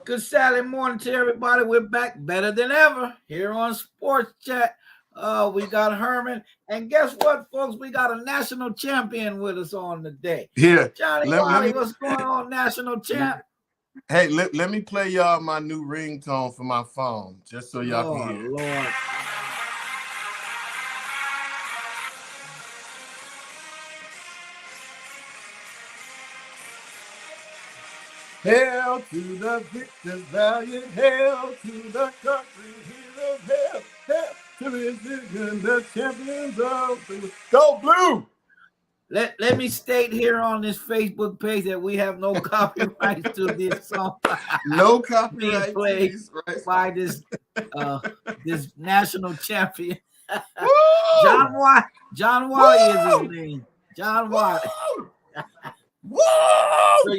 Good Saturday morning to everybody. We're back better than ever here on Sports Chat. We got Herman. And guess what, folks? We got a national champion with us on today. Here. Johnny Wiley, what's going on, national champ? Hey, let me play y'all my new ringtone for my phone, just so y'all can hear. Lord. Hail to the victors, valiant, hail to the country, heroes, hail to Michigan, the champions of the Go Blue! Let me state here on this Facebook page that we have no copyrights to this song. No copyright played by this national champion. John Wiley is his name. John Wiley. Whoa! So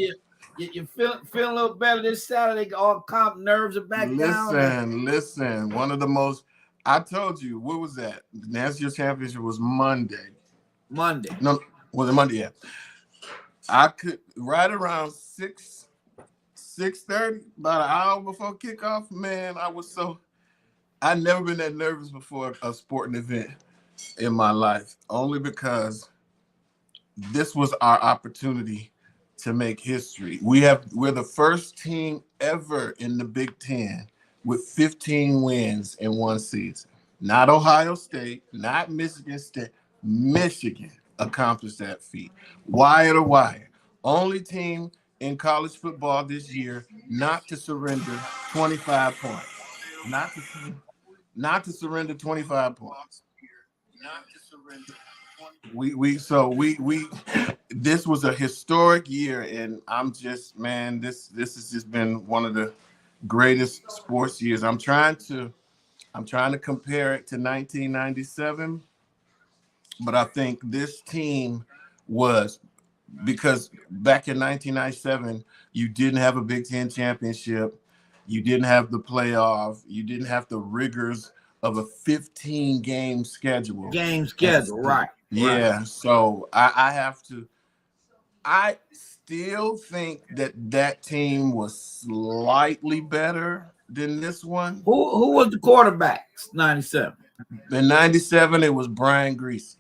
you feel a little better this Saturday. All comp nerves are back down. Listen. One of the most. I told you, what was that? The national championship was Monday. No, was it Monday? Yeah. I could right around 6:30, about an hour before kickoff. Man, I'd never been that nervous before a sporting event in my life. Only because this was our opportunity to make history. We're the first team ever in the Big Ten with 15 wins in one season. Not Ohio State, not Michigan State. Michigan accomplished that feat. Wire to wire. Only team in college football this year not to surrender 25 points. Not to surrender 25 points. This was a historic year, and I'm just, man, this has just been one of the greatest sports years. I'm trying to compare it to 1997, but I think this team was, because back in 1997, you didn't have a Big Ten championship, you didn't have the playoff, you didn't have the rigors of a 15-game schedule. Right. Yeah, right. So I still think that team was slightly better than this one. Who was the quarterback? 97. In 97, it was Brian Greasy.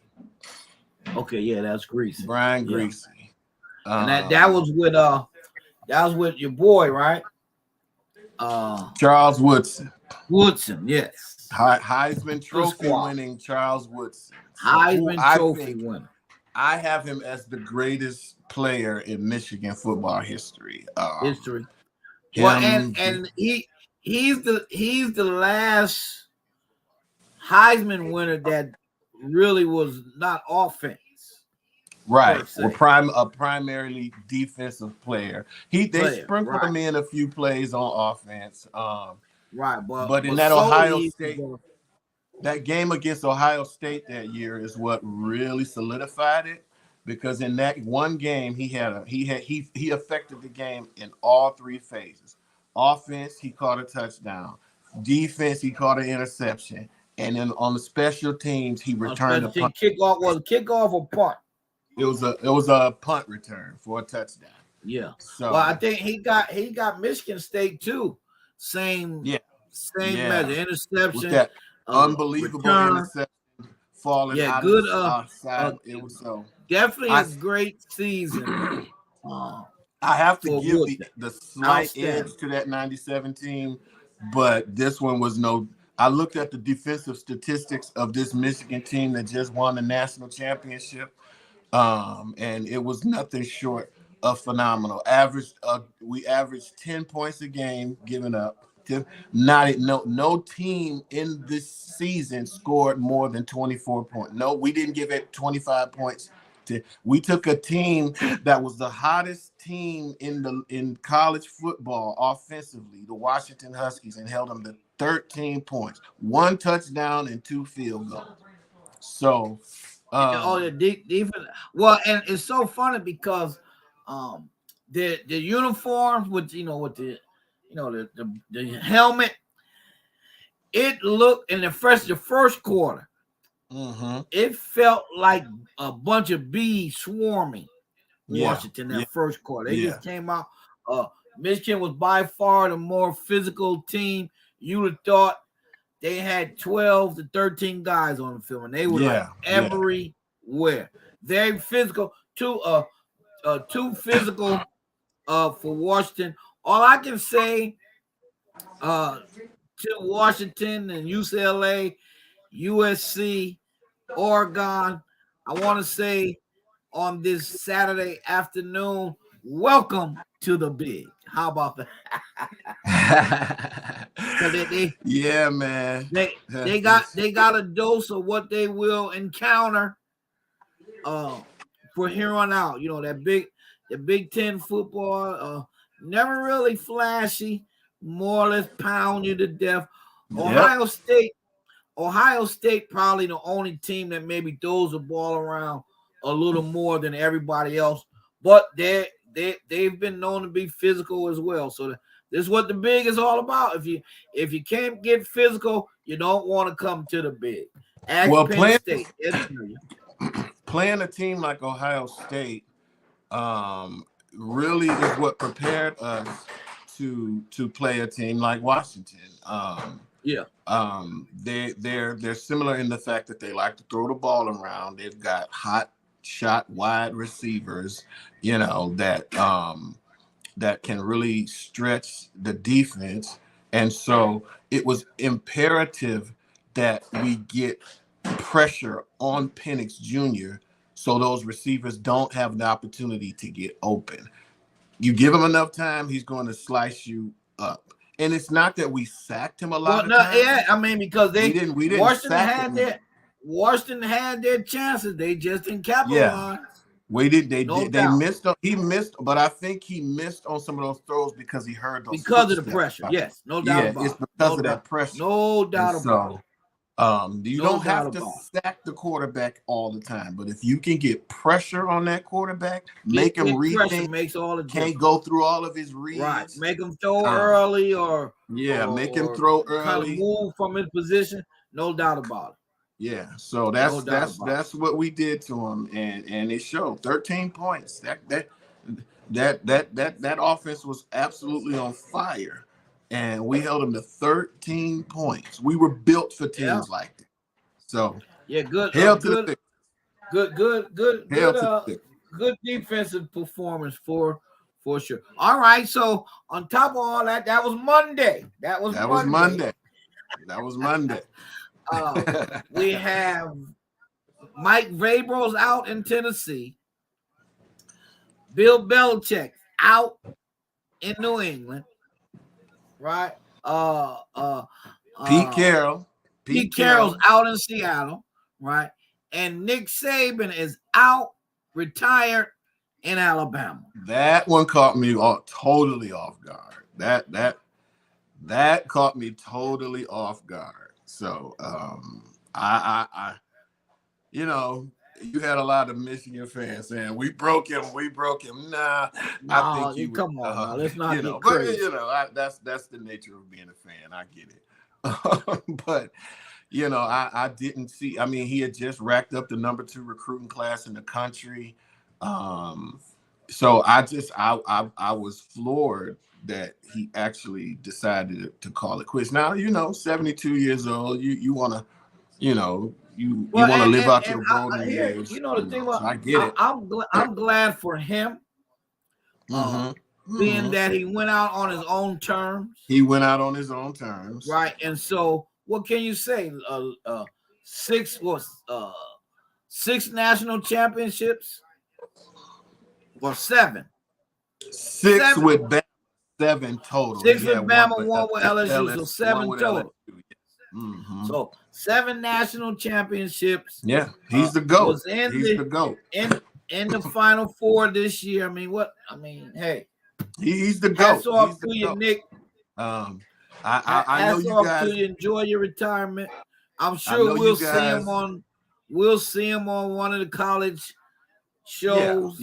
Okay, yeah, that's Greasy. Brian Greasy. And that was with your boy, right? Charles Woodson. Yes. Heisman Trophy winning Charles Woodson. Heisman Trophy winner. I have him as the greatest player in Michigan football history. Well, and he's the last Heisman winner that really was not offense. Right. Well, primarily defensive player. They sprinkled him in a few plays on offense. Right, but in that Ohio State, that game against Ohio State that year is what really solidified it, because in that one game he affected the game in all three phases. Offense, he caught a touchdown. Defense, he caught an interception, and then on the special teams, he returned a punt. Kickoff or punt? It was a punt return for a touchdown. Yeah. So I think he got Michigan State too. Same measure. Interception. With that unbelievable interception falling out of the side. It was definitely a great season. I have to give the slight edge to that 97 team, but this one was no. I looked at the defensive statistics of this Michigan team that just won the national championship, and it was nothing short of phenomenal. We averaged 10 points a game given up. No team in this season scored more than 24 points. No, we didn't give it 25 points. We took a team that was the hottest team in college football offensively, the Washington Huskies, and held them to 13 points, 1 touchdown and 2 field goals. So, the defense. Well, and it's so funny because the uniforms with the helmet, it looked in the first quarter. Mm-hmm. It felt like a bunch of bees swarming Washington that first quarter. They just came out. Michigan was by far the more physical team. You would have thought they had 12 to 13 guys on the field, and they were like everywhere. Very physical. Too physical for Washington. All I can say to Washington and UCLA, USC, Oregon, I want to say on this Saturday afternoon, welcome to the big. How about that? Yeah, man. They got a dose of what they will encounter for here on out. You know, the Big Ten football, never really flashy, more or less pound you to death. Ohio State probably the only team that maybe throws the ball around a little more than everybody else, but they've been known to be physical as well. So this is what the big is all about. If you can't get physical, you don't want to come to the big. Playing a team like Ohio State really is what prepared us to play a team like Washington. They're similar in the fact that they like to throw the ball around. They've got hot shot wide receivers, you know, that can really stretch the defense. And so it was imperative that we get pressure on Penix Jr. so those receivers don't have the opportunity to get open. You give him enough time, he's going to slice you up. And it's not that we sacked him a lot of times. Yeah, I mean, because we didn't Washington had their chances. They just didn't capitalize. We did. They missed. He missed, but I think he missed on some of those throws because he heard those. Because of the pressure. Yes, no doubt about it. It's because of that pressure. No doubt about it. You don't have to sack the quarterback all the time, but if you can get pressure on that quarterback, make him rethink, makes all the difference. Can't go through all of his reads. Right, make him throw early, make him throw early, kind of move from his position. No doubt about it. Yeah, so that's what we did to him, and it showed. 13 points. That offense was absolutely on fire. And we held them to 13 points. We were built for teams like that. So good. Good defensive performance for sure. All right. So on top of all that, that was Monday. That was Monday. We have Mike Vrabel's out in Tennessee. Bill Belichick out in New England. Right. Pete Carroll. Pete Carroll's out in Seattle, right? And Nick Saban is out, retired in Alabama. That one caught me totally off guard. That caught me totally off guard. So I you know, you had a lot of Michigan fans saying we broke him. Nah, I think you come on. Let's not get crazy. But that's the nature of being a fan. I get it. But I didn't see. I mean, he had just racked up the number 2 recruiting class in the country. So I was floored that he actually decided to call it quits. Now 72 years old. You want to, You want to live out your golden years. The thing was, I get it. I'm glad for him, being that he went out on his own terms. Right. And so, what can you say? 6 national championships, or 7? 6 with Bama, 7 total. 6 with Bama, 1 with LSU, so 7 total. So 7 national championships. Yeah, he's the GOAT. He's the GOAT. In the Final Four this year. Hey. He's the GOAT. Hats off to you, Nick. I know you guys. To enjoy your retirement. I'm sure we'll see him on one of the college shows.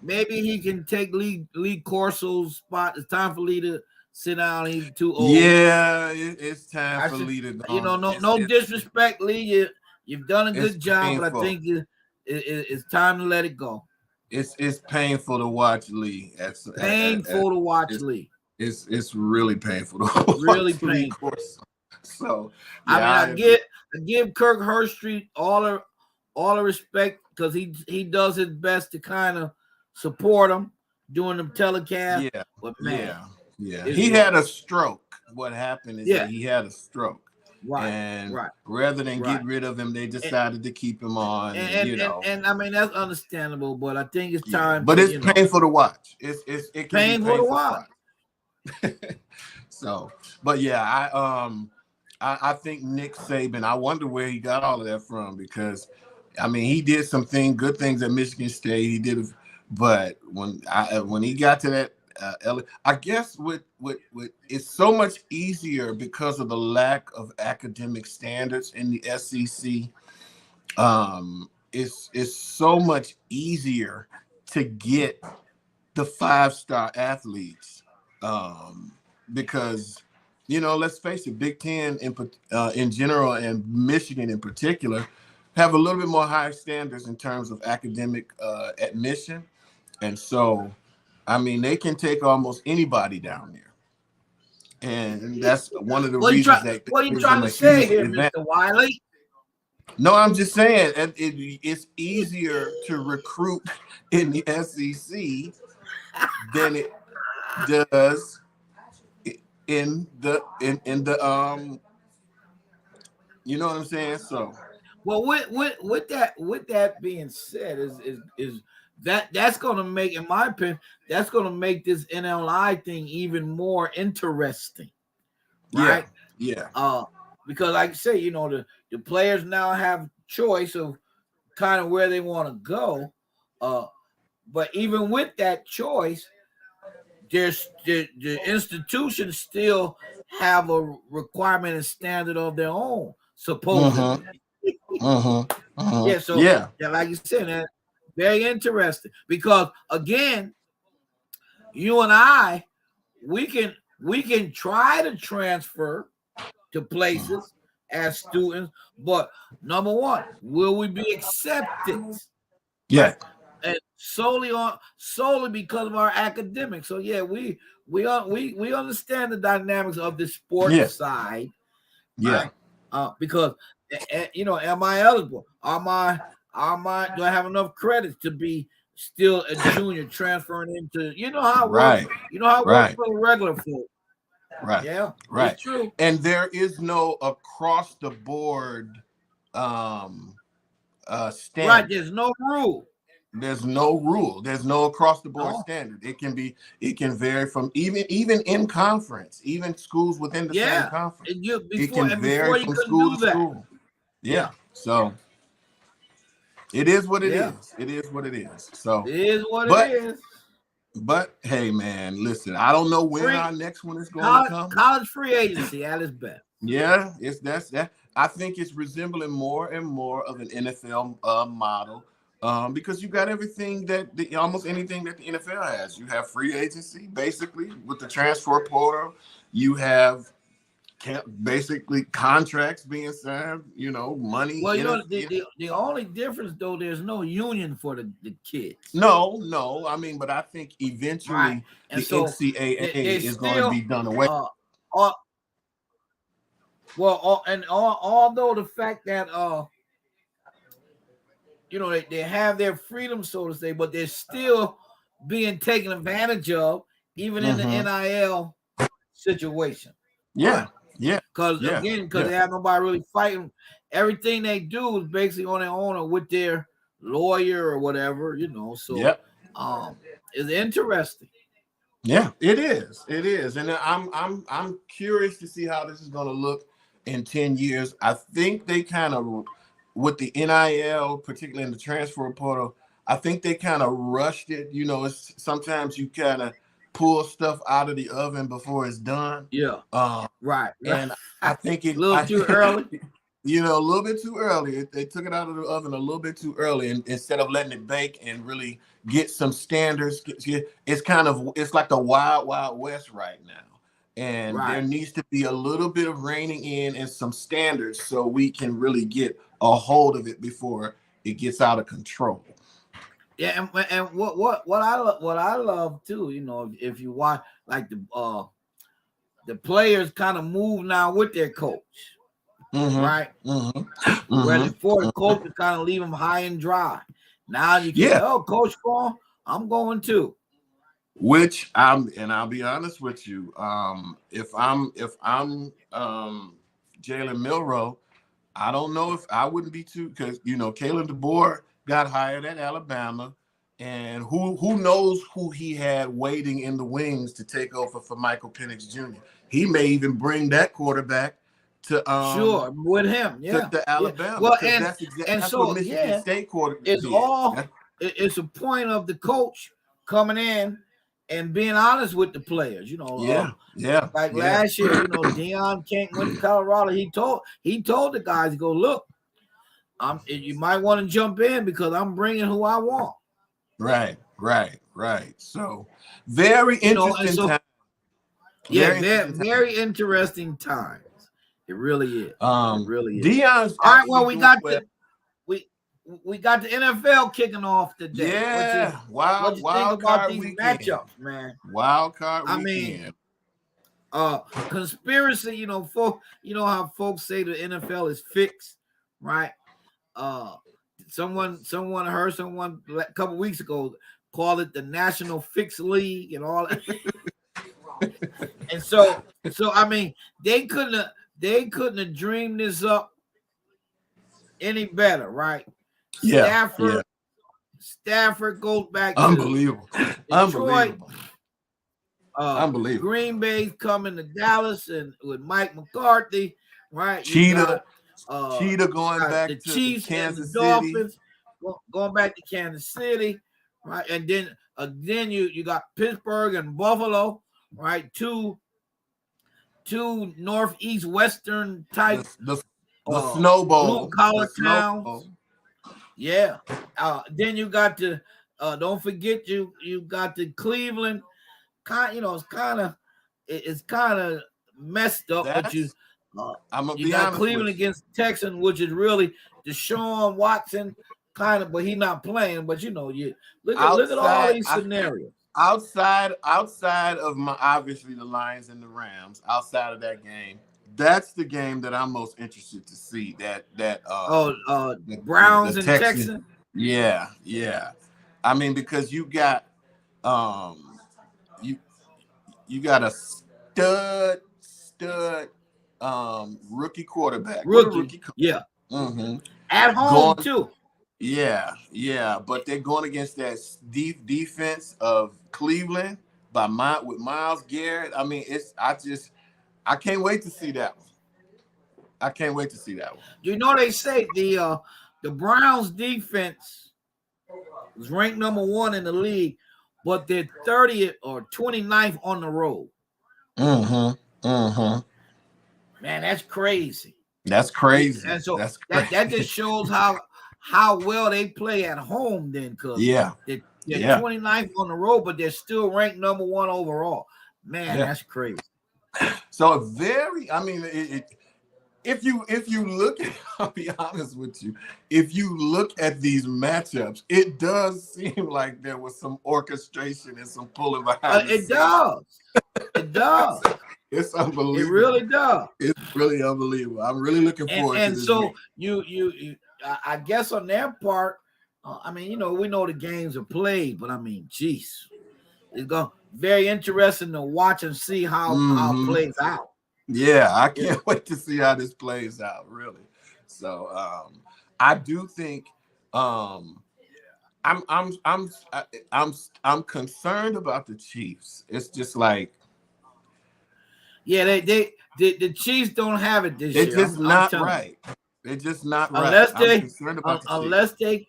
Maybe he can take Lee Corso's spot. It's time for Lee to sit down. He's too old. Yeah, it's time for Lee to go. No disrespect, Lee. You've done a good job, but I think it's time to let it go. It's painful to watch Lee. Painful to watch Lee. It's really painful to really watch Lee. Painful. So yeah, I give Kirk Herbstreit all the respect because he does his best to kind of support him doing the telecast. Yeah, but man, he had a stroke. What happened is that he had a stroke. Right. And rather than get rid of him, they decided to keep him on. And I mean that's understandable, but I think it's time. But it's painful to watch. It can painful be to watch. So, but I think Nick Saban. I wonder where he got all of that from because, I mean, he did some good things at Michigan State. He did, but when he got to that. I guess with it's so much easier because of the lack of academic standards in the SEC. It's so much easier to get the 5-star athletes because let's face it, Big Ten in general and Michigan in particular have a little bit more high standards in terms of academic admission, and so. I mean, they can take almost anybody down there, and that's one of the reasons that. What are you trying to say here, Mr. Wiley? No, I'm just saying it's easier to recruit in the SEC than it does in the you know what I'm saying? So, well, with that being said, is that's going to make, in my opinion, that's going to make this NLI thing even more interesting, right? Yeah. Because like I say, the players now have choice of kind of where they want to go. But even with that choice, the institutions still have a requirement and standard of their own, supposedly. Yeah. So like you said, that. Very interesting because again, you and I, we can try to transfer to places as students, but number one, will we be accepted? Yeah, right? And solely because of our academics. So yeah, we understand the dynamics of the sports side. Yeah, right? Because am I eligible? Do I have enough credits to be still a junior transferring into? You know how it works. You know how it works for the regular folk. Right. Yeah. Right. It's true. And there is no across the board standard. Right. There's no rule. There's no rule. There's no across the board standard. It can vary from even in conference, even schools within the same conference. It can vary from school to school. Yeah. So it is what it is. It is what it is. So it is what it is. But hey, man, listen. I don't know when our next one is going to come. College free agency at its best. Yeah, that's that. I think it's resembling more and more of an NFL model because you got everything almost anything that the NFL has. You have free agency, basically, with the transfer portal. You have basically contracts being signed, money. Well, the only difference, though, there's no union for the kids. No. I mean, but I think eventually the NCAA is going to be done away. Although the fact that they have their freedom, so to say, but they're still being taken advantage of, even in the NIL situation. Yeah. Yeah. Because they have nobody really fighting. Everything they do is basically on their own or with their lawyer or whatever, So it's interesting. Yeah, it is. It is. And I'm curious to see how this is going to look in 10 years. I think they kind of, with the NIL, particularly in the transfer portal, I think they kind of rushed it. It's sometimes you kind of pull stuff out of the oven before it's done. Yeah. Right. And I think a little too early. A little bit too early. They took it out of the oven a little bit too early, and instead of letting it bake and really get some standards, it's like the wild, wild west right now. And there needs to be a little bit of reining in and some standards so we can really get a hold of it before it gets out of control. Yeah, and what I love too, you know, if you watch like the players kind of move now with their coach, right? Where before the coach would kind of leave them high and dry. Now you can say, "Oh, Coach Paul, I'm going too." Which I'll be honest with you. If I'm Jalen Milroe, I don't know if I wouldn't be too, because you know Kalen DeBoer got hired at Alabama, and who knows who he had waiting in the wings to take over for Michael Penix Jr. He may even bring that quarterback to Sure, with him, to Alabama. Well, Because that's what Michigan State quarterback did. It's a point of the coach coming in and being honest with the players. You know, like last year, you know, Deion King went to Colorado. He told the guys to go, look, you might want to jump in because I'm bringing who I want. Right. So very interesting time. Very interesting times. It really is. It really is. Deion's all right. Well, we got the NFL kicking off today. Yeah, what you think about these matchups, man? Wild card weekend. Conspiracy. You know, you know how folks say the NFL is fixed, right? Someone heard someone a couple weeks ago call it the National Fix League and all that. And so I mean, they couldn't have dreamed this up any better, right? Stafford goes back to unbelievable. Unbelievable. Green Bay's coming to Dallas and with Mike McCarthy, right? Cheetah going back the to Chiefs Kansas and the City. Dolphins going back to Kansas City, right? And then you got Pittsburgh and Buffalo, right? Two northeast western type the snowball, blue collar towns. Yeah. Then you got to don't forget you got the Cleveland. You know, it's kind of messed up, but you got Cleveland against Texans, which is really Deshaun Watson kind of, but he's not playing. But you know, you look at all these scenarios. Outside of obviously the Lions and the Rams, outside of that game, that's the game that I'm most interested to see. The Browns and Texans. Yeah. I mean, because you got you got a stud rookie quarterback. Yeah. Mm-hmm. At home too. Yeah, but they're going against that deep defense of Cleveland with Myles Garrett. I mean, I can't wait to see that one. You know, they say the Browns defense was ranked number 1 in the league, but they're 30th or 29th on the road. Mm-hmm. Man, that's crazy. That's crazy. And so that just shows how well they play at home then, because they're 29th on the road, but they're still ranked number 1 overall. Man, that's crazy. So if you look at, I'll be honest with you, if you look at these matchups, it does seem like there was some orchestration and some pulling behind the scenes. It does. It's unbelievable. It really does. It's really unbelievable. I'm really looking forward to this. And so you I guess on their part, I mean, you know, we know the games are played, but I mean, geez, it's going very interesting to watch and see how it plays out. Yeah, I can't wait to see how this plays out, really. So I do think I'm concerned about the Chiefs. It's just like, the Chiefs don't have it this year. They're just not right. They're just not right. Unless they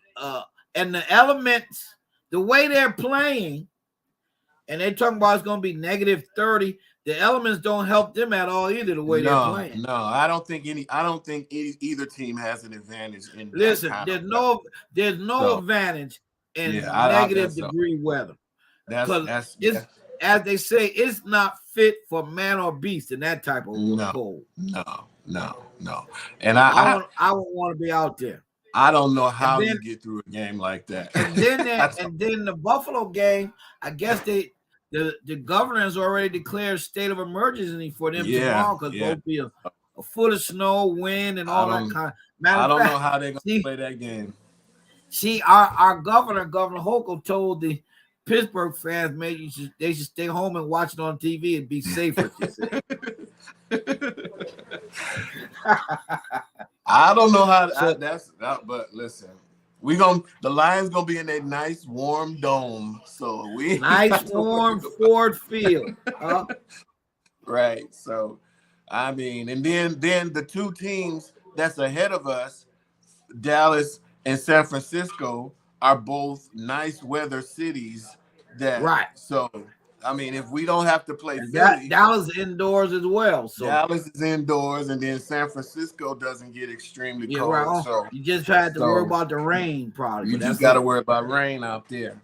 and the elements, the way they're playing, and they're talking about it's going to be -30. The elements don't help them at all either. The way they're playing. No, I don't think either team has an advantage in. Listen, there's no advantage in negative degree weather. That's as they say, it's not fit for man or beast in that type of cold. No. And I won't want to be out there. I don't know how you get through a game like that. And then the Buffalo game, I guess the governor has already declared state of emergency for them tomorrow because there'll be a foot of snow, wind, and all that kind of. I don't know how they're gonna play that game. See, our Governor Hochul, told the Pittsburgh fans, maybe they should stay home and watch it on TV and be safer. I don't know how but listen, the Lions gonna be in a nice warm dome, so warm Ford Field, huh? Right. So, I mean, and then the two teams that's ahead of us, Dallas and San Francisco, are both nice weather cities. So, I mean, if we don't have to play Philly, Dallas is indoors as well. So Dallas is indoors, and then San Francisco doesn't get extremely cold. Right. So you just had to worry about the rain, probably. You just got to worry about rain out there.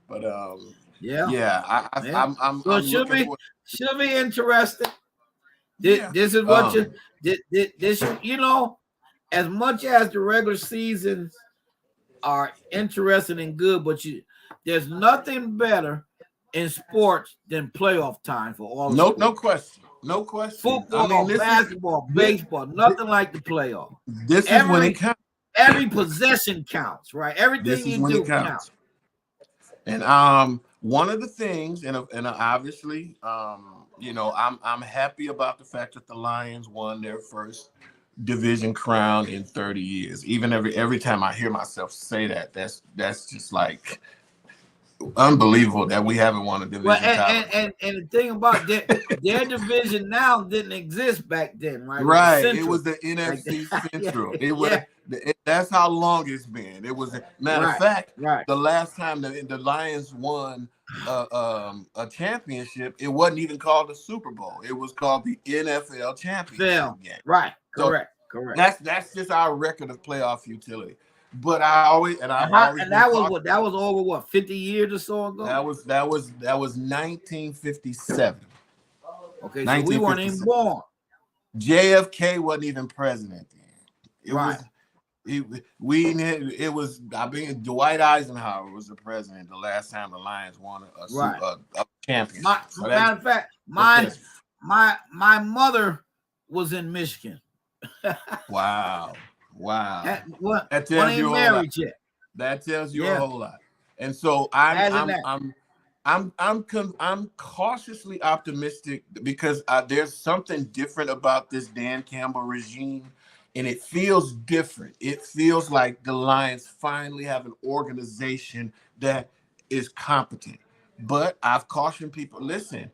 But I'm should be interesting. This is what you know, as much as the regular seasons are interesting and good, but there's nothing better in sports than playoff time for all. No question. Football, basketball, baseball, nothing like the playoff. This is when it counts. Every possession counts, right? Everything you do counts. And one of the things, and obviously, I'm happy about the fact that the Lions won their first division crown in 30 years. Even every time I hear myself say that, that's just like unbelievable that we haven't won a division title. And the thing about their division now didn't exist back then, right? Right. It was the NFC Central. That's how long it's been. It was matter of fact, the last time the Lions won a championship, it wasn't even called the Super Bowl. It was called the NFL championship game. Right. Correct. That's just our record of playoff futility. But that was over 50 years or so ago. That was 1957. Okay, so we weren't even born. JFK wasn't even president then. Dwight Eisenhower was the president the last time the Lions won a championship. Matter of fact, my mother was in Michigan. Wow. That tells you a whole lot. That tells you a whole lot. And so I'm cautiously optimistic because there's something different about this Dan Campbell regime, and it feels different. It feels like the Lions finally have an organization that is competent. But I've cautioned people, listen,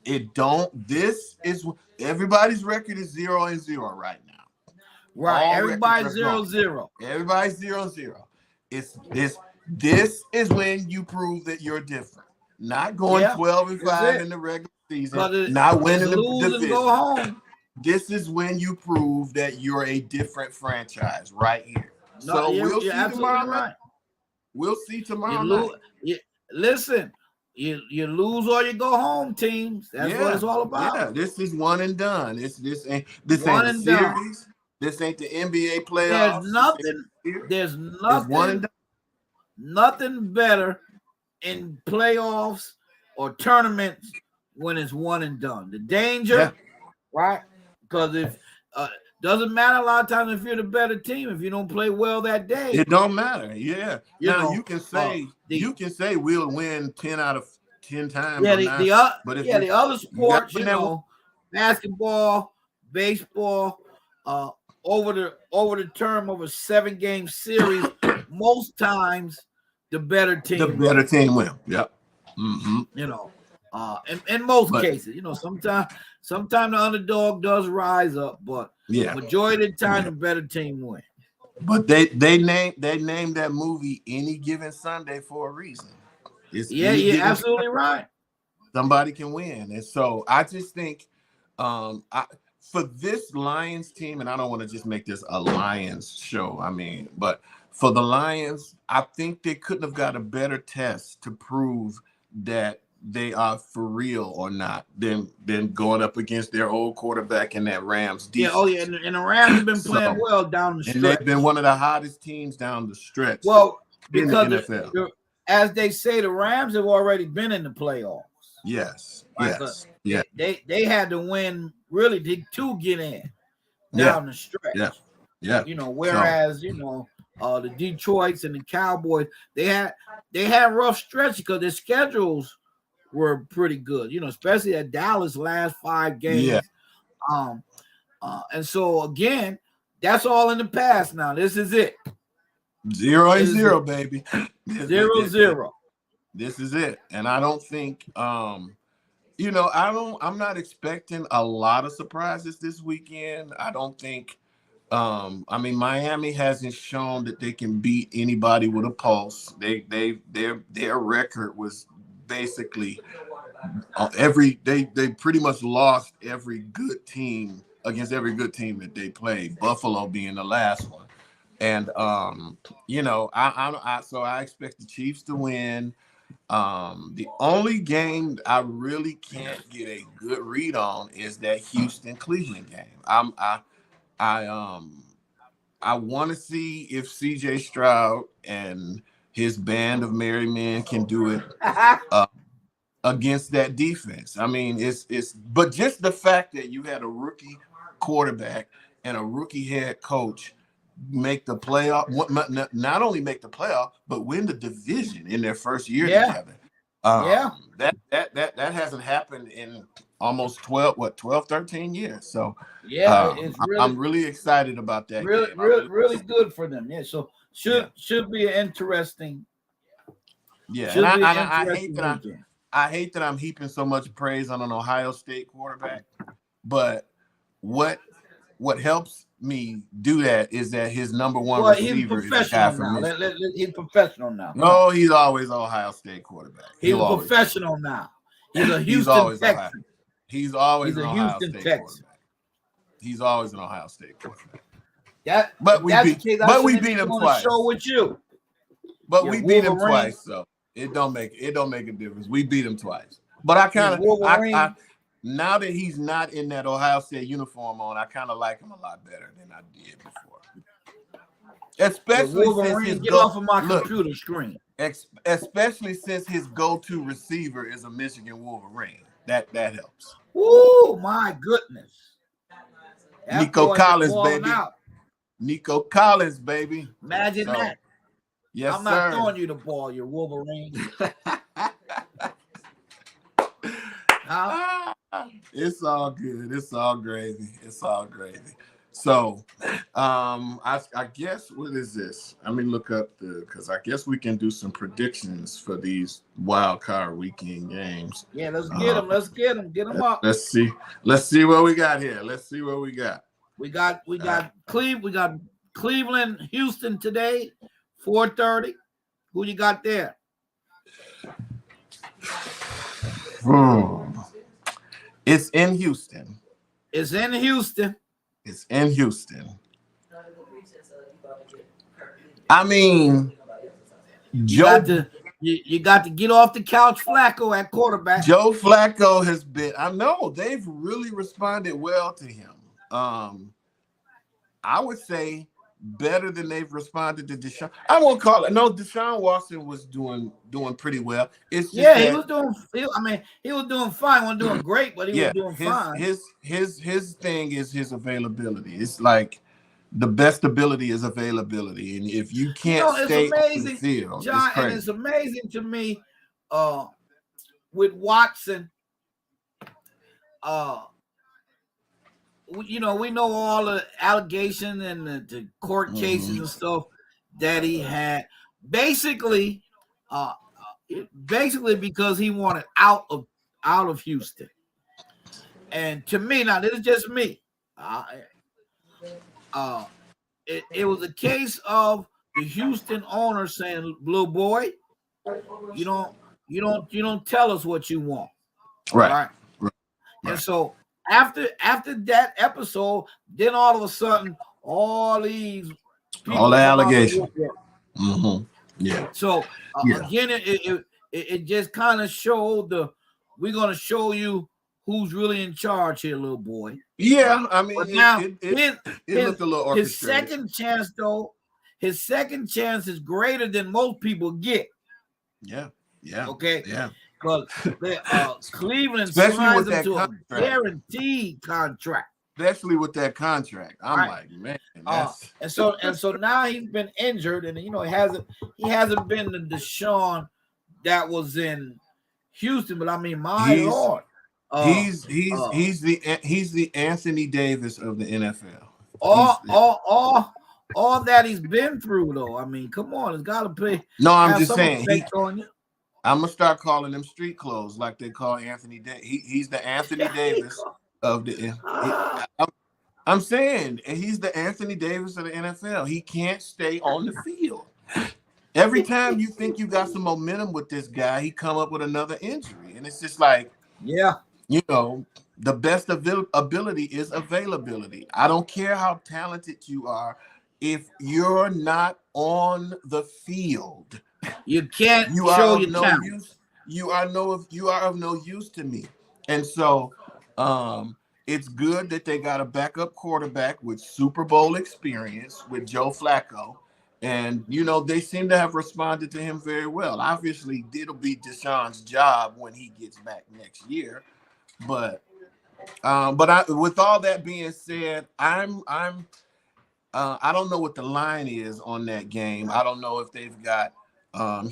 everybody's record is 0-0 right now. Right, everybody's 0-0. Everybody's 0-0. This is when you prove that you're different. Not going 12-5 in the regular season, not winning the division. Go home. This is when you prove that you're a different franchise right here. We'll see tomorrow night. We'll see tomorrow night. Listen, you lose or you go home, teams. That's what it's all about. Yeah, this is one and done. This ain't the series. This ain't the NBA playoffs. There's nothing better in playoffs or tournaments when it's one and done. The danger, right? Because if doesn't matter a lot of times if you're the better team, if you don't play well that day, it don't matter. Yeah. You can say we'll win 10 out of 10 times. The other sports, basketball, baseball, over the term of a 7-game series, most times the better team wins. Yep. Mm-hmm. In most cases, sometimes the underdog does rise up, but majority of the time the better team wins. But they named that movie Any Given Sunday for a reason. You're absolutely right. Somebody can win, and so I just think, for this Lions team, and I don't want to just make this a Lions show. But for the Lions, I think they couldn't have got a better test to prove that they are for real or not than going up against their old quarterback in that Rams defense. Yeah, and the Rams have been playing well down the stretch. And they've been one of the hottest teams down the stretch. Well, in because the NFL. As they say, the Rams have already been in the playoffs. Yes, right? They had to win really to get in down the stretch. Yeah. Whereas the Detroits and the Cowboys, they had rough stretch because their schedules were pretty good. Especially at Dallas last 5 games. Yeah. And so again, that's all in the past now. This is it. 0-0, baby. 0-0. This is it. And I don't think I'm not expecting a lot of surprises this weekend. I don't think Miami hasn't shown that they can beat anybody with a pulse. Their record was basically they pretty much lost every good team against every good team that they played, Buffalo being the last one. And so I expect the Chiefs to win. The only game I really can't get a good read on is that Houston-Cleveland game. I want to see if CJ Stroud and his band of merry men can do it against that defense. I mean, but just the fact that you had a rookie quarterback and a rookie head coach make the playoff, not only make the playoff, but win the division in their first year together. That hasn't happened in almost 13 years. So I'm really excited about that. Really good for them. Yeah. So should be an interesting. Yeah. And I hate that I'm heaping so much praise on an Ohio State quarterback, but what helps me do that is that his number one receiver is a guy from Michigan. He's professional now. No, he's always an Ohio State quarterback. He's professional now. He's a Houston Texan. He's always an Ohio State quarterback. He's always an Ohio State quarterback. But we beat him twice. Show with you. But we beat him twice, so it don't make a difference. We beat him twice. But I now that he's not in that Ohio State uniform on, I kind of like him a lot better than I did before. Especially since his off of my computer screen. Especially since his go-to receiver is a Michigan Wolverine. That helps. Oh my goodness. Nico Collins, baby. Nico Collins, baby. Imagine that. Yes, I'm not throwing you the ball, you Wolverine. It's all good. It's all gravy. So, I guess, what is this? Let me look up because I guess we can do some predictions for these wild card weekend games. Yeah, let's get them. Let's get them. Get them up. Let's see what we got here. We got Cleveland, Houston today, 4:30. Who you got there? It's in Houston. I mean, you got to get off the couch, Flacco at quarterback. Joe Flacco has been. I know they've really responded well to him. I would say better than they've responded to Deshaun. I won't call it. No, Deshaun Watson was doing pretty well. It's just he was doing. He was doing fine. He wasn't doing great, but he was doing fine. His thing is his availability. It's like the best ability is availability, and if you can't stay on the field, John, and it's amazing to me with Watson. We know all the allegations and the court cases and stuff that he had. Basically because he wanted out of Houston. And to me, now this is just me. It was a case of the Houston owner saying, "Blue boy, you don't tell us what you want." Right. And so after that episode, then all of a sudden, all the allegations. Yeah. So again, it just kind of showed we're gonna show you who's really in charge here, little boy. Yeah, I mean, but now it looked a little orchestrated. His second chance, though, his second chance is greater than most people get. Yeah. Okay. Yeah. Because Cleveland especially signs with him that to contract. a guaranteed contract. Especially with that contract, I'm like, man. And so now he's been injured, and he hasn't been the Deshaun that was in Houston. But I mean, Lord, he's the Anthony Davis of the NFL. All that he's been through, though. I mean, come on, it's got to pay. No, I'm just saying. I'm gonna start calling him street clothes like they call Anthony Davis. He's the Anthony Davis of the. I'm saying he's the Anthony Davis of the NFL. He can't stay on the field. Every time you think you got some momentum with this guy, he come up with another injury, and it's just like, the best ability is availability. I don't care how talented you are, if you're not on the field, you can't show your talent. You are of no use to me. And so, it's good that they got a backup quarterback with Super Bowl experience with Joe Flacco. And, they seem to have responded to him very well. Obviously, it'll be Deshaun's job when he gets back next year. But with all that being said, I don't know what the line is on that game. I don't know if they've got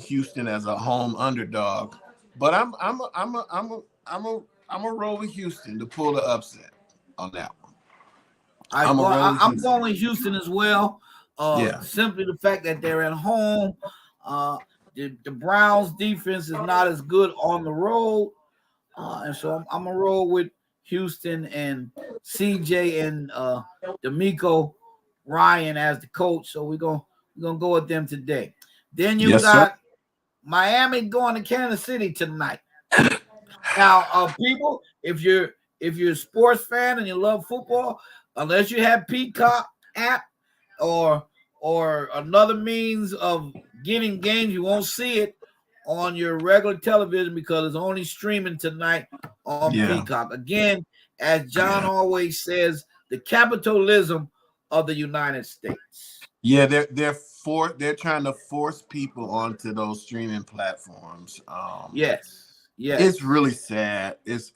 Houston as a home underdog. But I'm a roll with Houston to pull the upset on that one. I'm going with Houston as well. Simply the fact that they're at home. The Browns defense is not as good on the road. And so I'm going to roll with Houston and CJ and D'Amico Ryan as the coach. So we're going to go with them today. Then you got Miami going to Kansas City tonight. Now, people, if you're a sports fan and you love football, unless you have Peacock app or another means of getting games, you won't see it on your regular television because it's only streaming tonight on Peacock. Again, as John always says, the capitalism of the United States. Yeah, they're trying to force people onto those streaming platforms. Yes. It's really sad. It's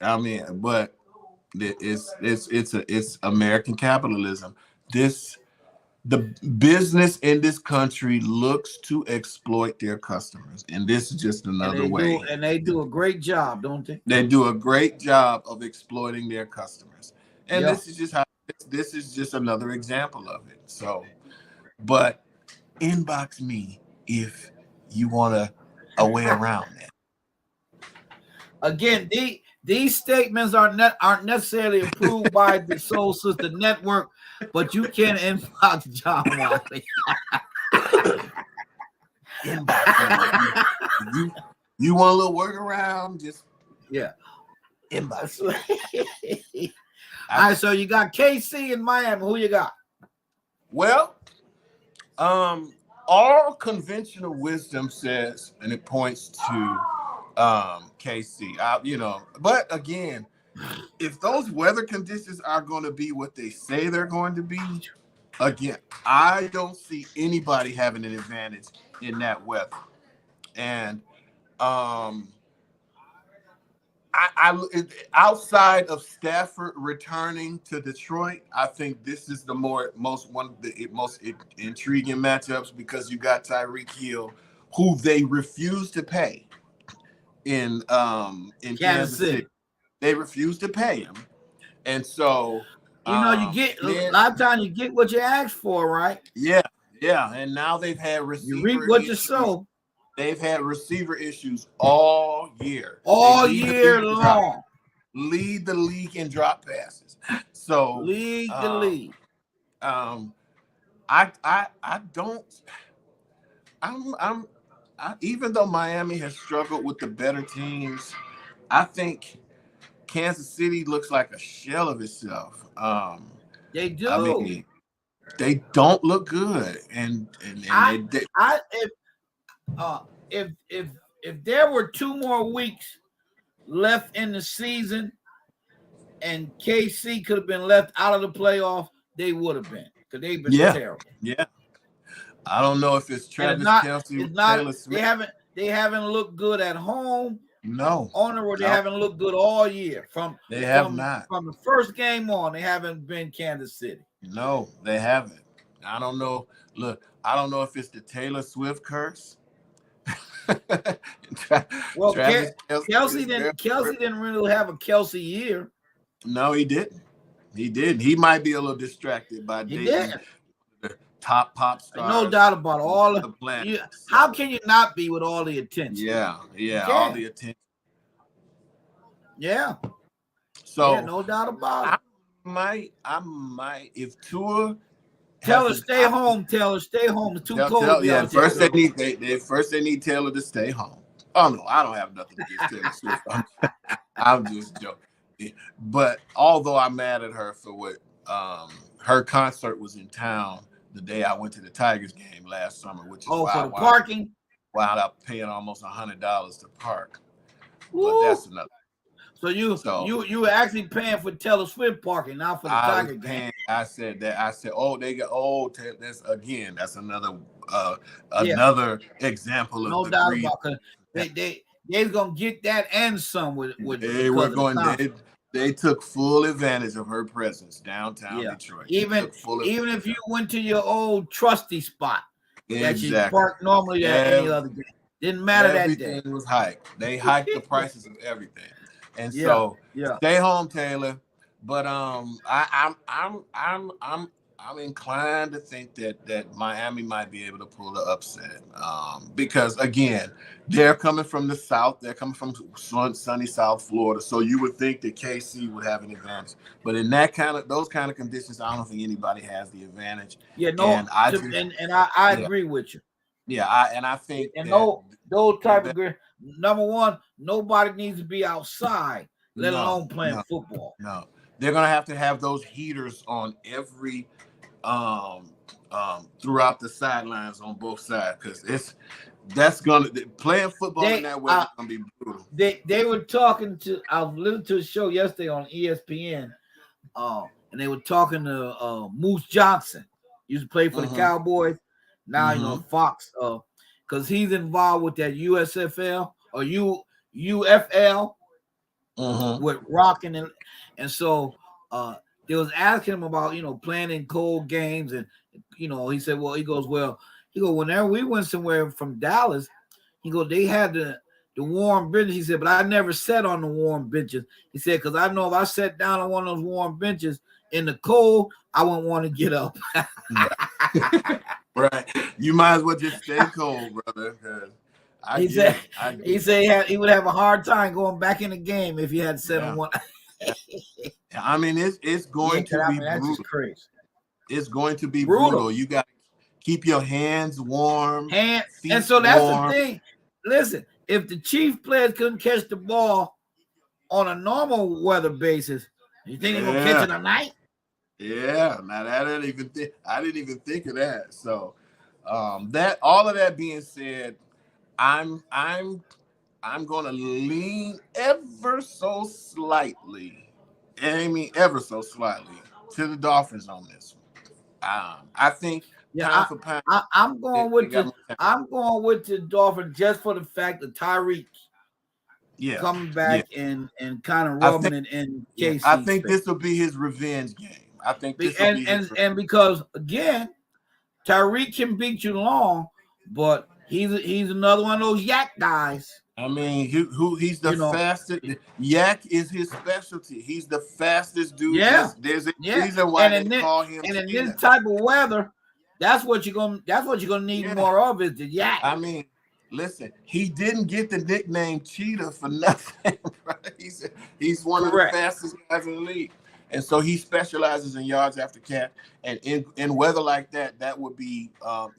American capitalism. The business in this country looks to exploit their customers, and this is just another way. And they do a great job, don't they? They do a great job of exploiting their customers, and this is just another example of it. So, but inbox me if you want a way around that. Again, these statements aren't necessarily approved by the Soul Sister Network, but you can inbox John Wiley. Inbox me. You want a little workaround? Just inbox. All right, so you got KC and Miami. Who you got? Well, all conventional wisdom says, and it points to KC. But again, if those weather conditions are going to be what they say they're going to be, again, I don't see anybody having an advantage in that weather. And outside of Stafford returning to Detroit, I think this is the most intriguing matchups because you got Tyreek Hill, who they refuse to pay in Kansas City. They refuse to pay him, and so you get a lot of times you get what you ask for, right? Yeah, and now they've had receiver. You reap what you sow. They've had receiver issues all year. All year long. Lead the league in drop passes. So lead the league. Even though Miami has struggled with the better teams, I think Kansas City looks like a shell of itself. They do. I mean, they don't look good, if there were 2 more weeks left in the season and KC could have been left out of the playoffs, they would have been, because they've been terrible. Yeah. I don't know if it's Travis Kelce or Taylor Swift. They haven't looked good at home. No. On the road, they haven't looked good all year. From the first game on, they haven't been Kansas City. No, they haven't. I don't know. Look, I don't know if it's the Taylor Swift curse. Well, Kelce didn't really have a Kelce year. No, he didn't. He might be a little distracted by dating the top pop stars. No doubt about all the planet. How can you not be with all the attention? Yeah, all the attention. Yeah. So no doubt about it. I might if Tua. Taylor, stay home. Taylor, stay home. It's too cold. First they need Taylor to stay home. Oh no, I don't have nothing against Taylor Swift. I'm just joking. But although I'm mad at her for what her concert was in town the day I went to the Tigers game last summer, which is for the parking. Wound up paying almost $100 to park. But that's another. So you were actually paying for Taylor Swift parking, not for the Tiger game. I said, that's another example of no the doubt greed. About it. They're gonna get that and some with they took full advantage of her presence downtown Detroit. Even if you went to your old trusty spot that you parked normally at any other game. Didn't matter that day. Everything was hiked. They hiked the prices of everything. And so stay home, Taylor. But I'm inclined to think that Miami might be able to pull the upset. Because again, they're coming from the South, they're coming from sunny South Florida. So you would think that KC would have an advantage. But in those kind of conditions, I don't think anybody has the advantage. Yeah, no, and I agree with you. Yeah, I think those type of number one, nobody needs to be outside, let alone playing football. No, they're gonna have those heaters on every throughout the sidelines on both sides, because playing football in that way is gonna be brutal. They were talking to, I was listening to a show yesterday on ESPN, and they were talking to Moose Johnson. Used to play for the Cowboys. Now Fox, because he's involved with that USFL or UFL with rocking and so they was asking him about playing in cold games, and he said, whenever we went somewhere from Dallas, they had the warm benches. He said, but I never sat on the warm benches. He said, because I know if I sat down on one of those warm benches in the cold, I wouldn't want to get up. Right. You might as well just stay cold, brother. He said he would have a hard time going back in the game if he had 7-1. I mean, it's going to be brutal. Just crazy. It's going to be brutal. You got to keep your hands warm. And so that's the thing. Listen, if the Chiefs players couldn't catch the ball on a normal weather basis, you think they're gonna catch it tonight? Yeah, now I didn't even think of that. So that all of that being said, I'm gonna lean ever so slightly to the Dolphins on this one. I think I'm going with the Dolphins just for the fact that Tyreek coming back and kind of rubbing it in KC. I think this will be his revenge game. I think this and because again, Tyreek can beat you long, but he's another one of those yak guys. I mean, he's the fastest. Yak is his specialty. He's the fastest dude. Yeah, there's a reason why they call him. And in this type of weather, that's what you're gonna need more of is the yak. I mean, listen, he didn't get the nickname Cheetah for nothing. Right? He's one of the fastest guys in the league. And so he specializes in yards after catch, and in weather like that, that would be so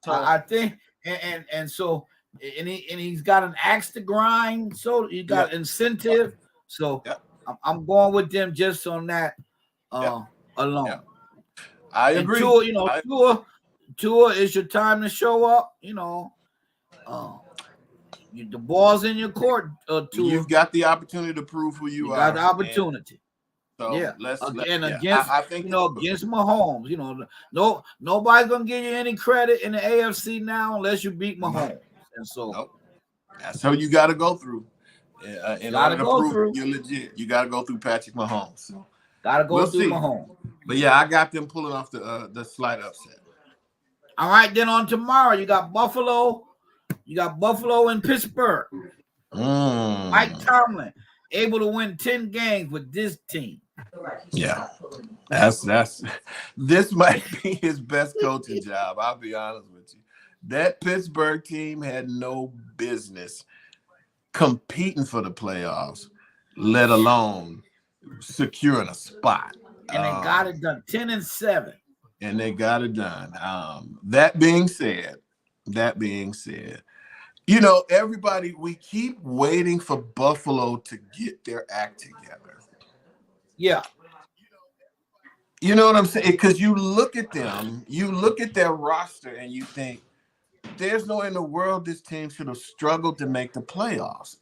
I think and he's got an axe to grind, so he got incentive. So I'm going with them just on that alone. Yeah. I agree. Tua, it's your time to show up. the ball's in your court. You've got the opportunity to prove who you are. Got the opportunity. So against I think against Mahomes, nobody's gonna give you any credit in the AFC now unless you beat Mahomes. And so that's how you got to go through. In order to prove you're legit, you got to go through Patrick Mahomes. So got to go through Mahomes. But yeah, I got them pulling off the slight upset. All right, then on tomorrow you got Buffalo. You got Buffalo and Pittsburgh. Mike Tomlin able to win 10 games with this team. Yeah, this might be his best coaching job. I'll be honest with you. That Pittsburgh team had no business competing for the playoffs, let alone securing a spot. And they got it done, 10-7. And they got it done. That being said, everybody, we keep waiting for Buffalo to get their act together. Yeah. You know what I'm saying? Because you look at them, you look at their roster, and you think, there's no way in the world this team should have struggled to make the playoffs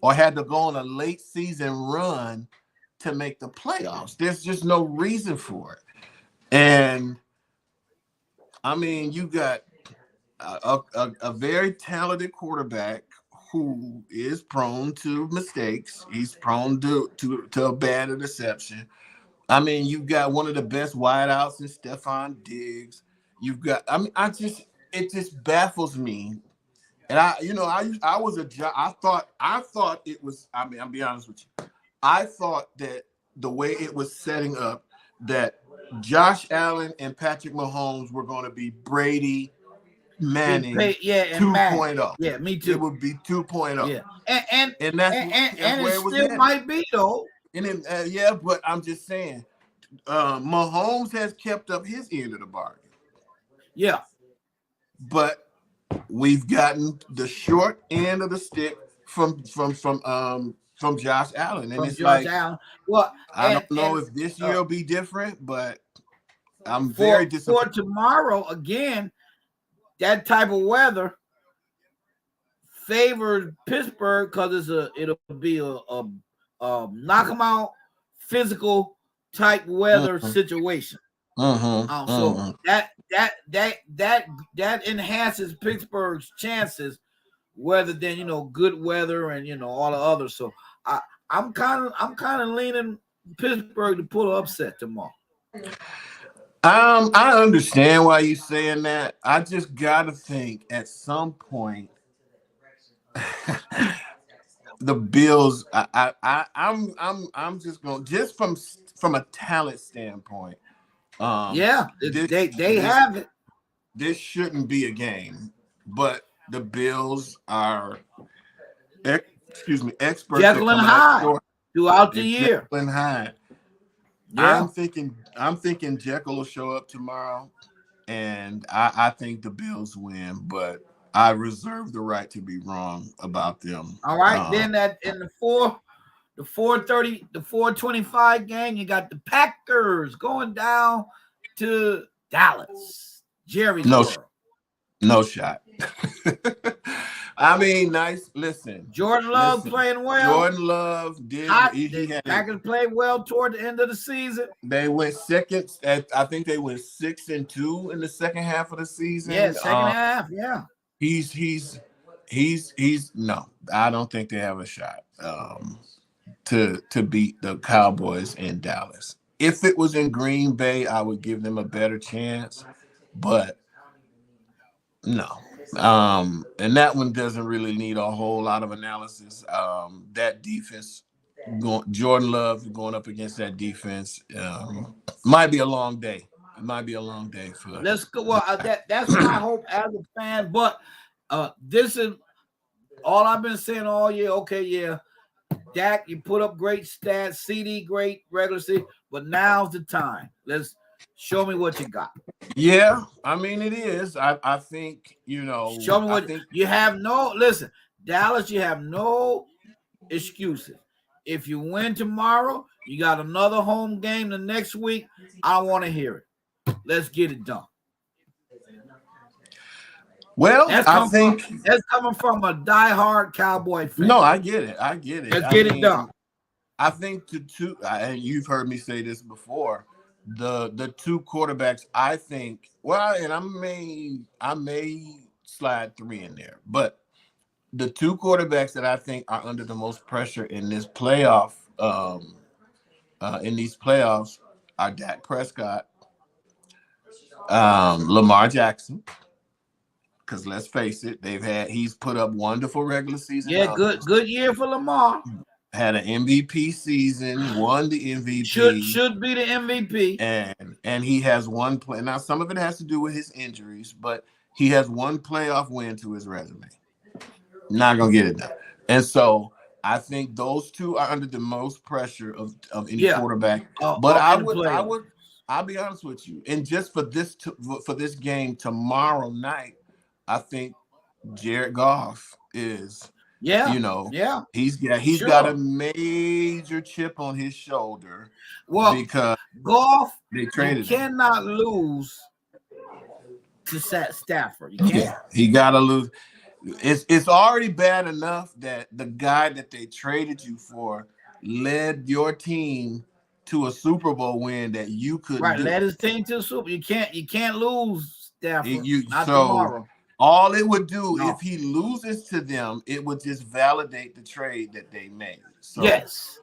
or had to go on a late season run to make the playoffs. There's just no reason for it. And I mean, you got a very talented quarterback who is prone to mistakes. He's prone to a bad interception. I mean, you've got one of the best wideouts in Stephon Diggs. It just baffles me. And I thought it was, I'll be honest with you. I thought that the way it was setting up, that Josh Allen and Patrick Mahomes were going to be Brady, Manning 2.0. Yeah, me too. It would be 2.0. Yeah. And it still might be, though. And then, but I'm just saying, Mahomes has kept up his end of the bargain. Yeah. But we've gotten the short end of the stick from Josh Allen. And it's Josh Allen. Well, I don't know if this year will be different, but I'm very disappointed. For tomorrow, again, that type of weather favors Pittsburgh because it'll be a knock 'em out physical type weather situation. So that enhances Pittsburgh's chances, rather than good weather and all the others. So I'm kind of leaning Pittsburgh to pull an upset tomorrow. I understand why you're saying that. I just gotta think at some point the Bills. I'm just going from a talent standpoint. They have it. This shouldn't be a game, but the Bills are, experts. Jekyll and Hyde throughout the year. Jekyll and Hyde. Yeah. I'm thinking Jekyll will show up tomorrow, and I think the Bills win, but I reserve the right to be wrong about them. All right, then in the 4:30, the 4:25 game, you got the Packers going down to Dallas. Jerry's World. No shot. I mean, nice. Listen, Jordan Love playing well. Jordan Love did. Packers played well toward the end of the season. They went second. I think they went 6-2 in the second half of the season. Yeah, second half. Yeah. He's no. I don't think they have a shot to beat the Cowboys in Dallas. If it was in Green Bay, I would give them a better chance, but no. And that one doesn't really need a whole lot of analysis. That defense, Jordan Love going up against that defense, might be a long day. It might be a long day for. Let's go. Well, that's my hope as a fan. But this is all I've been saying all year. Okay, yeah, Dak, you put up great stats. CD, great regular season. But now's the time. Let's show me what you got. Yeah, I mean it is. I think Show me what you have. Listen, Dallas, you have no excuses. If you win tomorrow, you got another home game the next week. I want to hear it. Let's get it done. Well, I think that's coming from a diehard Cowboy fan. No, I get it. Let's get it done. I think and you've heard me say this before. The two quarterbacks, I think. Well, and I may slide three in there, but the two quarterbacks that I think are under the most pressure in this playoff, in these playoffs, are Dak Prescott, Lamar Jackson. Because let's face it, he's put up wonderful regular season. Yeah, good year for Lamar. Had an MVP season, won the MVP. Should be the MVP. And he has one play. Now, some of it has to do with his injuries, but he has one playoff win to his resume. Not gonna get it done. And so I think those two are under the most pressure of any quarterback. But I'll be honest with you. And just for this game tomorrow night, I think Jared Goff is, he's got a major chip on his shoulder. Well, because Goff, you cannot lose to Stafford. You can't. Yeah, he got to lose. It's already bad enough that the guy that they traded you for led your team to a Super Bowl win that you couldn't do. Led his team to a Super. You can't lose Stafford. Not tomorrow. All it would do if he loses to them, it would just validate the trade that they made. So yes,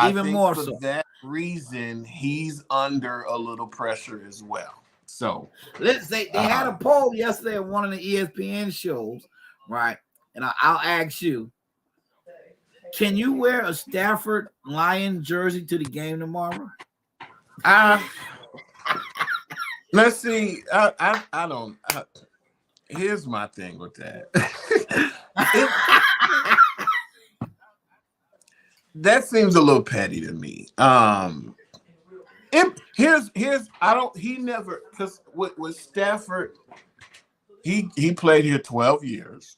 even more so. For that reason, he's under a little pressure as well. So let's say they had a poll yesterday on one of the ESPN shows, right? And I'll ask you: can you wear a Stafford Lion jersey to the game tomorrow? Let's see. I don't. Here's my thing with that. That seems a little petty to me. He never, because with Stafford, he played here 12 years.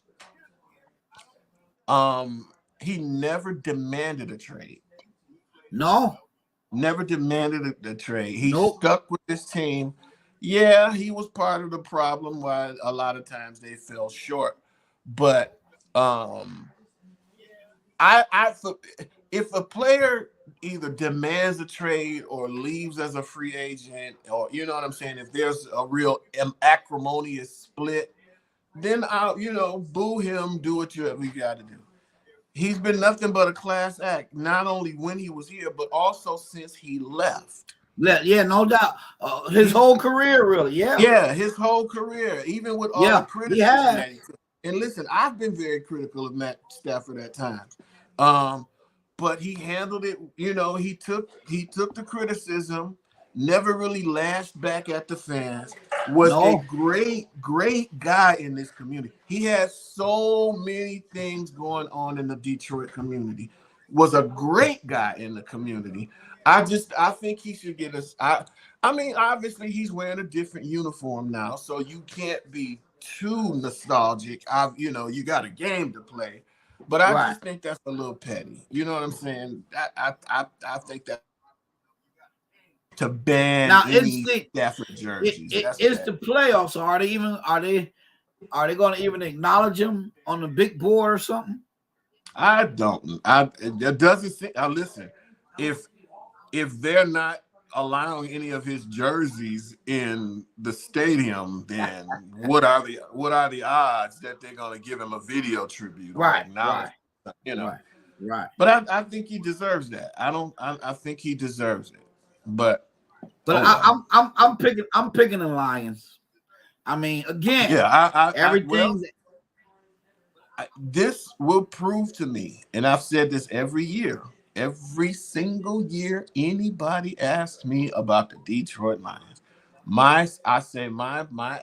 He never demanded a trade. No. Never demanded a trade. He stuck with this team. Yeah, he was part of the problem why a lot of times they fell short. But if a player either demands a trade or leaves as a free agent, or you know what I'm saying, if there's a real acrimonious split, then I'll boo him, do what you got to do. He's been nothing but a class act, not only when he was here, but also since he left. Yeah, no doubt. His whole career, really. Yeah, his whole career, even with all the criticism that he took. And listen, I've been very critical of Matt Stafford at times, but he handled it. He took the criticism. Never really lashed back at the fans. Was a great guy in this community. He has so many things going on in the Detroit community. Was a great guy in the community. I think he should get us. I mean, obviously he's wearing a different uniform now, so you can't be too nostalgic. You got a game to play, but I just think that's a little petty. You know what I'm saying? I think that to ban any Stafford jerseys. It's the playoffs. So are they going to even acknowledge him on the big board or something? I don't. It doesn't seem. Listen, if they're not allowing any of his jerseys in the stadium, then what are the odds that they're going to give him a video tribute? Right. But I think he deserves that. I think he deserves it. But I'm picking the Lions. I mean, again, everything. This will prove to me, and I've said this every single year anybody asks me about the Detroit Lions, my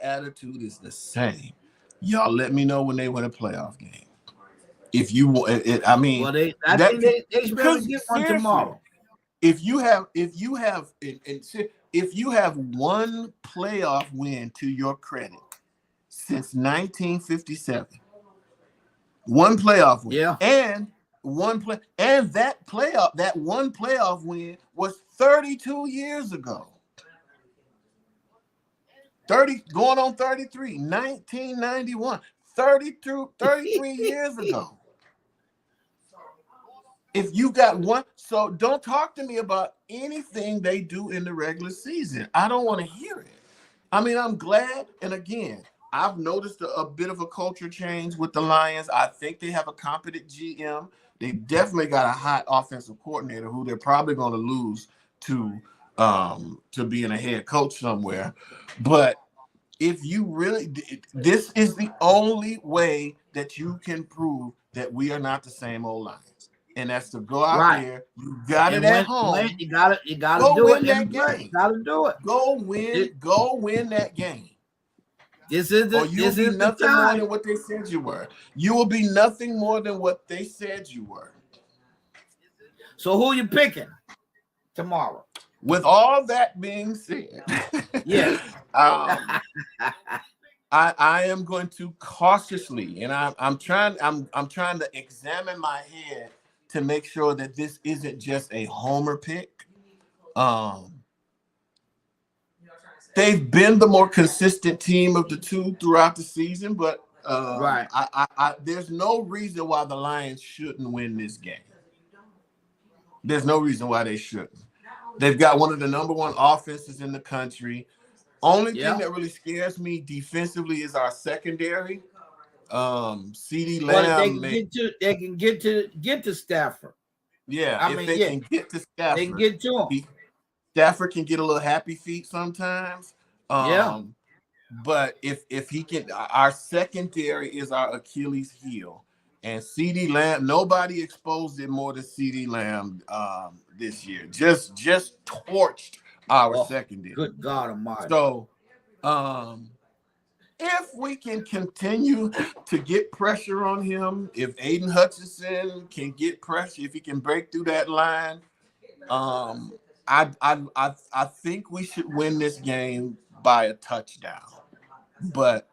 attitude is the same. Y'all let me know when they win a playoff game. If you want it, I mean, I think they should be able to get one tomorrow. If you have one playoff win to your credit since 1957. One playoff win. And that one playoff win was 32 years ago. 30 going on 33, 1991, 33 years ago. If you got one, so don't talk to me about anything they do in the regular season. I don't want to hear it. I mean, I'm glad. And again, I've noticed a bit of a culture change with the Lions. I think they have a competent GM. They definitely got a hot offensive coordinator who they're probably going to lose to being a head coach somewhere. But if you really, this is the only way that you can prove that we are not the same old Lions. And that's to go out there. You got it at home. You gotta go do win it. That game. You gotta do it. Go win that game. This is the, or you'll this be is nothing the time. more than what they said you were. You will be nothing more than what they said you were. So who you picking tomorrow? With all that being said, yes. I am going to cautiously, and I'm trying to examine my head to make sure that this isn't just a homer pick. They've been the more consistent team of the two throughout the season, but right. There's no reason why the Lions shouldn't win this game. There's no reason why they shouldn't. They've got one of the number one offenses in the country. Only thing that really scares me defensively is our secondary. CeeDee Lamb. They can get to Stafford. Yeah, if they can get to Stafford, they can get to him. Stafford can get a little happy feet sometimes. But if he can, our secondary is our Achilles heel. And CeeDee Lamb, nobody exposed it more than CeeDee Lamb this year. Just torched our secondary. Good God Almighty. So, if we can continue to get pressure on him, if Aiden Hutchinson can get pressure, if he can break through that line, I think we should win this game by a touchdown. But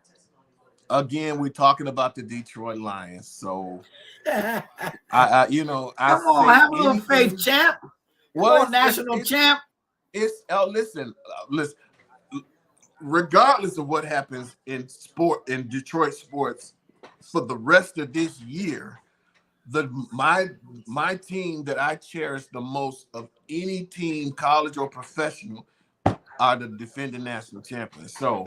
again, we're talking about the Detroit Lions, so come on, have a little faith, champ. Well, national champ. Listen. Regardless of what happens in Detroit sports for the rest of this year, my team that I cherish the most of any team, college or professional, are the defending national champions. So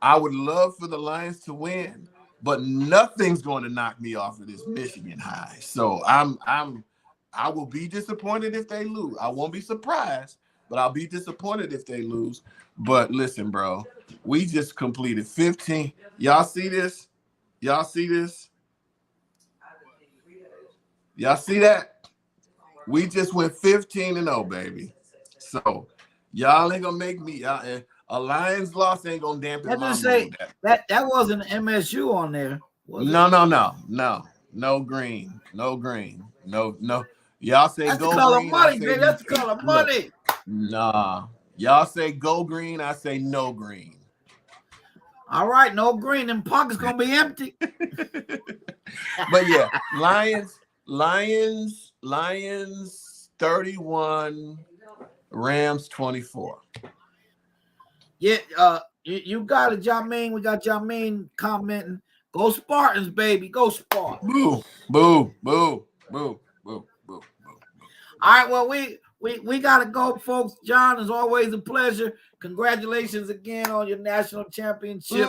I would love for the Lions to win, but nothing's going to knock me off of this Michigan high. So I will be disappointed if they lose. I won't be surprised, but I'll be disappointed if they lose. But listen, bro, we just completed 15. Y'all see this? Y'all see this? Y'all see that? We just went 15-0, baby. So y'all ain't gonna make me. A Lions loss ain't gonna dampen my mood. That wasn't MSU on there. No green. No. Y'all say that's go the color green. Money, baby. That's the color money. Nah. Y'all say go green. I say no green. All right, no green. Them pockets gonna be empty. But yeah, Lions 31, Rams 24. Yeah, you got it, Jamin. We got Jamin commenting. Go Spartans, baby. Go Spartans. Boo, boo, boo, boo, boo, boo. All right, well, we got to go, folks. John, it's always a pleasure. Congratulations again on your national championship.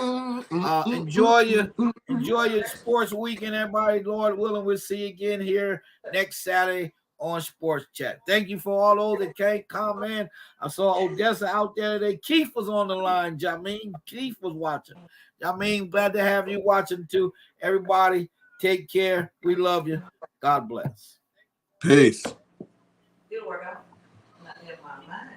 Enjoy your sports weekend, everybody. Lord willing, we'll see you again here next Saturday on Sports Chat. Thank you for all those that came comment. I saw Odessa out there today. Keith was on the line, Jamin. Keith was watching. Jamin, glad to have you watching too. Everybody, take care. We love you. God bless. Peace. It'll work out. Not in my mind.